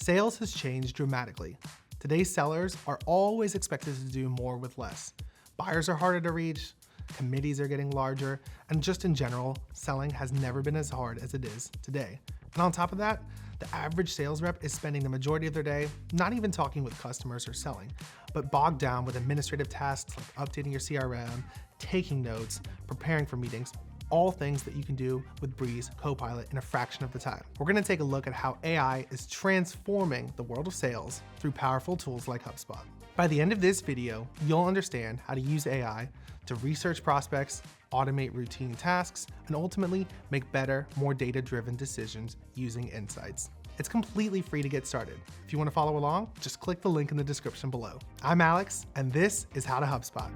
Sales has changed dramatically. Today's sellers are always expected to do more with less. Buyers are harder to reach, committees are getting larger, and just in general, selling has never been as hard as it is today. And on top of that, the average sales rep is spending the majority of their day not even talking with customers or selling, but bogged down with administrative tasks like updating your CRM, taking notes, preparing for meetings, all things that you can do with Breeze Copilot in a fraction of the time. We're gonna take a look at how AI is transforming the world of sales through powerful tools like HubSpot. By the end of this video, you'll understand how to use AI to research prospects, automate routine tasks, and ultimately make better, more data-driven decisions using insights. It's completely free to get started. If you want to follow along, just click the link in the description below. I'm Alex, and this is How to HubSpot.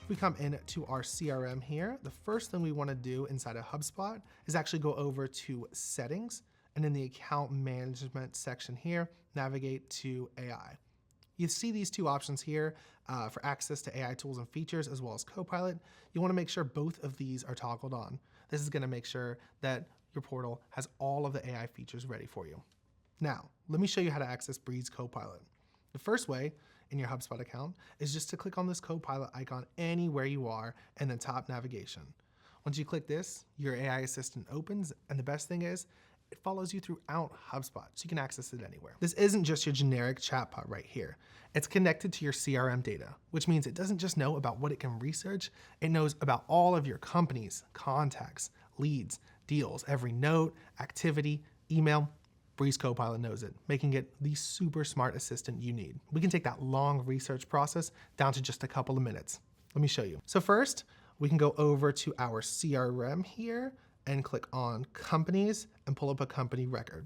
If we come into our CRM here, the first thing we want to do inside of HubSpot is actually go over to Settings, and in the Account Management section here, navigate to AI. You see these two options here for access to AI tools and features as well as Copilot. You want to make sure both of these are toggled on. This is going to make sure that your portal has all of the AI features ready for you. Now, let me show you how to access Breeze Copilot. The first way in your HubSpot account is just to click on this Copilot icon anywhere you are and then top navigation. Once you click this, your AI assistant opens, and the best thing is, it follows you throughout HubSpot, so you can access it anywhere. This isn't just your generic chatbot right here. It's connected to your CRM data, which means it doesn't just know about what it can research, it knows about all of your companies, contacts, leads, deals, every note, activity, email. Breeze Copilot knows it, making it the super smart assistant you need. We can take that long research process down to just a couple of minutes. Let me show you. So first, we can go over to our CRM here and click on Companies and pull up a company record.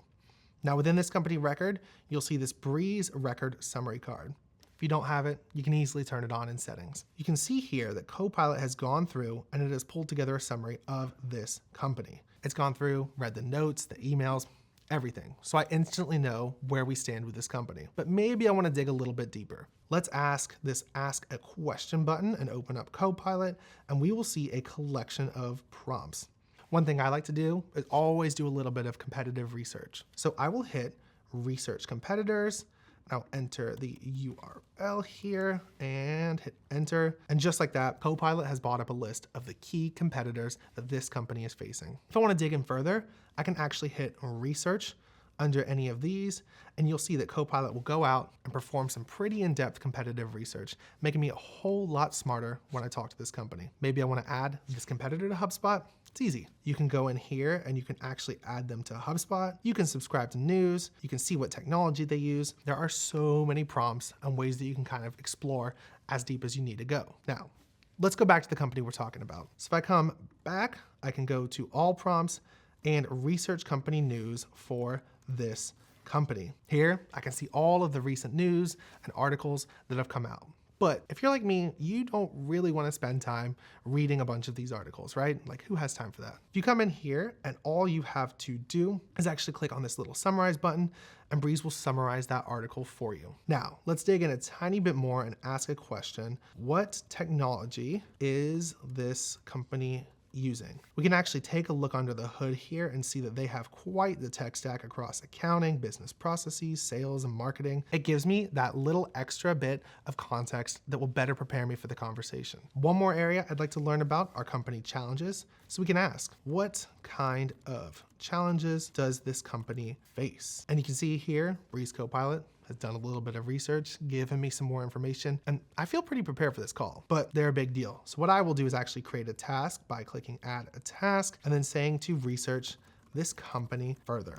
Now within this company record, you'll see this Breeze record summary card. If you don't have it, you can easily turn it on in settings. You can see here that Copilot has gone through and it has pulled together a summary of this company. It's gone through, read the notes, the emails, everything. So I instantly know where we stand with this company. But maybe I want to dig a little bit deeper. Let's ask this Ask a Question button and open up Copilot, and we will see a collection of prompts. One thing I like to do is always do a little bit of competitive research. So I will hit Research Competitors. I'll enter the URL here and hit enter. And just like that, Copilot has brought up a list of the key competitors that this company is facing. If I want to dig in further, I can actually hit Research under any of these, and you'll see that Copilot will go out and perform some pretty in-depth competitive research, making me a whole lot smarter when I talk to this company. Maybe I want to add this competitor to HubSpot. It's easy. You can go in here and you can actually add them to HubSpot. You can subscribe to news. You can see what technology they use. There are so many prompts and ways that you can kind of explore as deep as you need to go. Now, let's go back to the company we're talking about. So if I come back, I can go to all prompts and research company news for this company. Here, I can see all of the recent news and articles that have come out. But if you're like me, you don't really want to spend time reading a bunch of these articles, right? Like, who has time for that? If you come in here and all you have to do is actually click on this little summarize button, and Breeze will summarize that article for you. Now, let's dig in a tiny bit more and ask a question. What technology is this company using? We can actually take a look under the hood here and see that they have quite the tech stack across accounting, business processes, sales, and marketing. It gives me that little extra bit of context that will better prepare me for the conversation. One more area I'd like to learn about are company challenges. So we can ask, what kind of challenges does this company face? And you can see here, Breeze Copilot has done a little bit of research, given me some more information, and I feel pretty prepared for this call, but they're a big deal. So what I will do is actually create a task by clicking Add a Task and then saying to research this company further.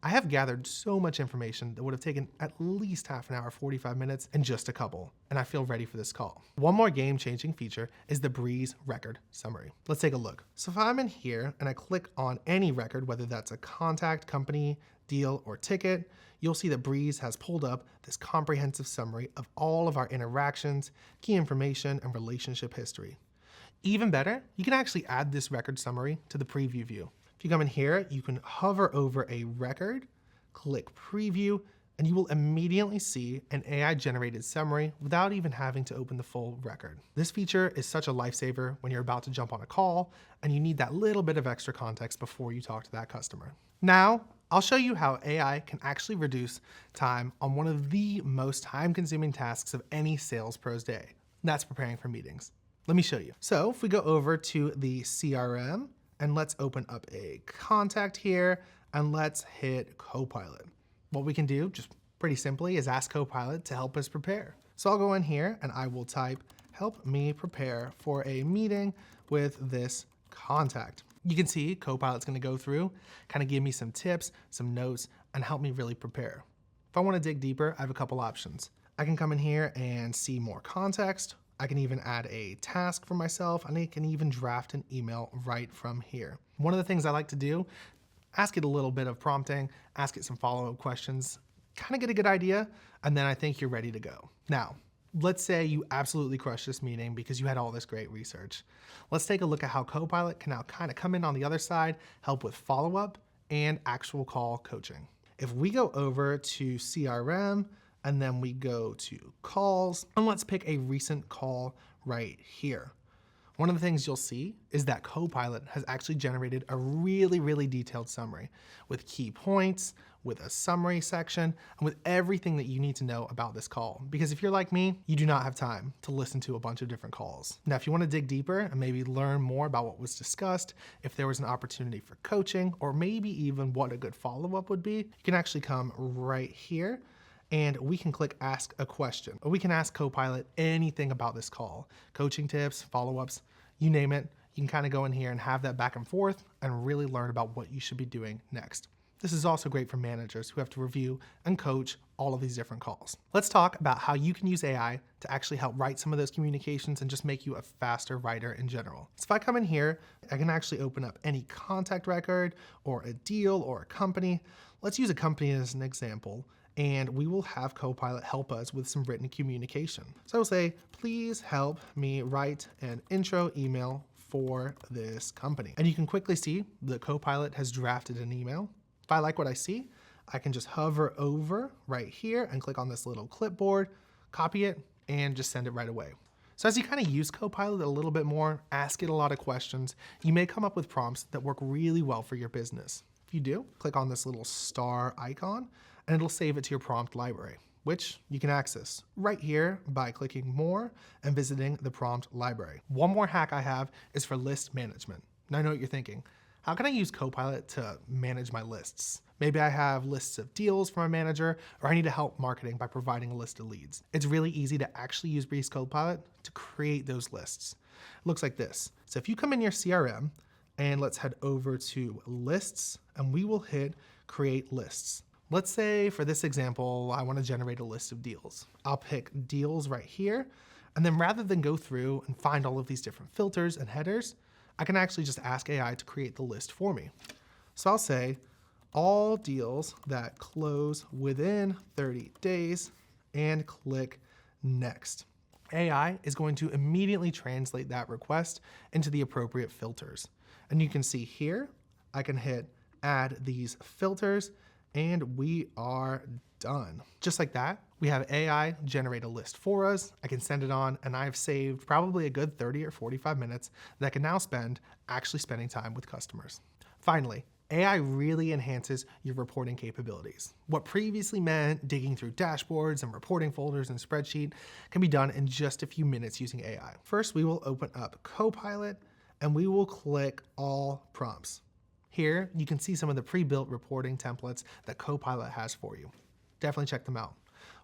I have gathered so much information that would have taken at least half an hour, 45 minutes, in just a couple, and I feel ready for this call. One more game-changing feature is the Breeze record summary. Let's take a look. So if I'm in here and I click on any record, whether that's a contact, company, deal, or ticket, you'll see that Breeze has pulled up this comprehensive summary of all of our interactions, key information, and relationship history. Even better, you can actually add this record summary to the preview view. If you come in here, you can hover over a record, click preview, and you will immediately see an AI-generated summary without even having to open the full record. This feature is such a lifesaver when you're about to jump on a call and you need that little bit of extra context before you talk to that customer. Now, I'll show you how AI can actually reduce time on one of the most time-consuming tasks of any sales pro's day. And that's preparing for meetings. Let me show you. So if we go over to the CRM and let's open up a contact here and let's hit Copilot. What we can do, just pretty simply, is ask Copilot to help us prepare. So I'll go in here and I will type, help me prepare for a meeting with this contact. You can see Copilot's gonna go through, kind of give me some tips, some notes, and help me really prepare. If I wanna dig deeper, I have a couple options. I can come in here and see more context. I can even add a task for myself, and I can even draft an email right from here. One of the things I like to do, ask it a little bit of prompting, ask it some follow-up questions, kind of get a good idea, and then I think you're ready to go. Now, let's say you absolutely crushed this meeting because you had all this great research. Let's take a look at how Copilot can now kind of come in on the other side, help with follow-up and actual call coaching. If we go over to CRM and then we go to calls, and let's pick a recent call right here. One of the things you'll see is that Copilot has actually generated a really detailed summary with key points, with a summary section, and with everything that you need to know about this call. Because if you're like me, you do not have time to listen to a bunch of different calls. Now, if you want to dig deeper and maybe learn more about what was discussed, if there was an opportunity for coaching, or maybe even what a good follow-up would be, you can actually come right here and we can click ask a question. Or we can ask Copilot anything about this call, coaching tips, follow-ups, you name it. You can kind of go in here and have that back and forth and really learn about what you should be doing next. This is also great for managers who have to review and coach all of these different calls. Let's talk about how you can use AI to actually help write some of those communications and just make you a faster writer in general. So if I come in here, I can actually open up any contact record or a deal or a company. Let's use a company as an example, and we will have Copilot help us with some written communication. So I will say, please help me write an intro email for this company. And you can quickly see the Copilot has drafted an email. If I like what I see, I can just hover over right here and click on this little clipboard, copy it, and just send it right away. So as you kind of use Copilot a little bit more, ask it a lot of questions, you may come up with prompts that work really well for your business. If you do, click on this little star icon, and it'll save it to your prompt library, which you can access right here by clicking more and visiting the prompt library. One more hack I have is for list management. Now I know what you're thinking. How can I use Copilot to manage my lists? Maybe I have lists of deals for my manager, or I need to help marketing by providing a list of leads. It's really easy to actually use Breeze Copilot to create those lists. It looks like this. So if you come in your CRM and let's head over to lists and we will hit create lists. Let's say for this example, I want to generate a list of deals. I'll pick deals right here. And then rather than go through and find all of these different filters and headers, I can actually just ask AI to create the list for me. So I'll say all deals that close within 30 days and click next. AI is going to immediately translate that request into the appropriate filters. And you can see here, I can hit add these filters and we are done. Just like that, we have AI generate a list for us. I can send it on and I've saved probably a good 30 or 45 minutes that I can now spend actually spending time with customers. Finally, AI really enhances your reporting capabilities. What previously meant digging through dashboards and reporting folders and spreadsheet can be done in just a few minutes using AI. First, we will open up Copilot and we will click all prompts. Here, you can see some of the pre-built reporting templates that Copilot has for you. Definitely check them out.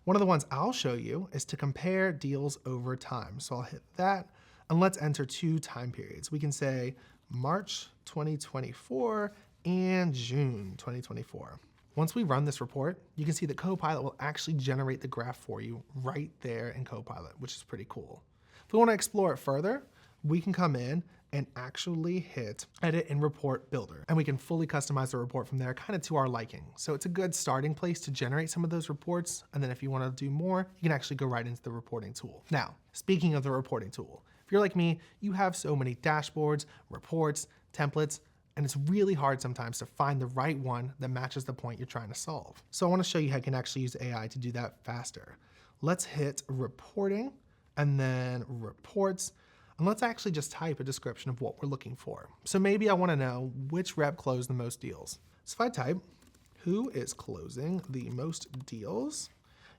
One of the ones I'll show you is to compare deals over time. So I'll hit that and let's enter 2 time periods. We can say March 2024 and June 2024. Once we run this report, you can see that Copilot will actually generate the graph for you right there in Copilot, which is pretty cool. If we want to explore it further, we can come in and actually hit edit in report builder. And we can fully customize the report from there kind of to our liking. So it's a good starting place to generate some of those reports. And then if you want to do more, you can actually go right into the reporting tool. Now, speaking of the reporting tool, if you're like me, you have so many dashboards, reports, templates, And it's really hard sometimes to find the right one that matches the point you're trying to solve. So I want to show you how you can actually use AI to do that faster. Let's hit reporting and then reports. And let's actually just type a description of what we're looking for. So maybe I want to know which rep closed the most deals. So if I type, who is closing the most deals?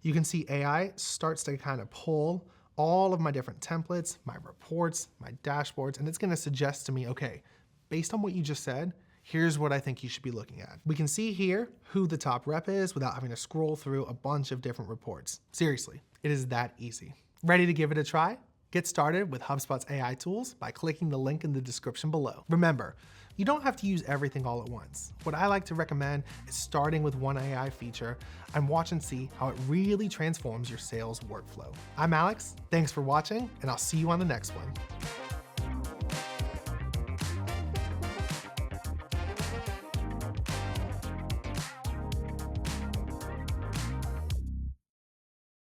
You can see AI starts to kind of pull all of my different templates, my reports, my dashboards, and it's going to suggest to me, okay, based on what you just said, here's what I think you should be looking at. We can see here who the top rep is without having to scroll through a bunch of different reports. Seriously, it is that easy. Ready to give it a try? Get started with HubSpot's AI tools by clicking the link in the description below. Remember, you don't have to use everything all at once. What I like to recommend is starting with one AI feature and watch and see how it really transforms your sales workflow. I'm Alex, thanks for watching, and I'll see you on the next one.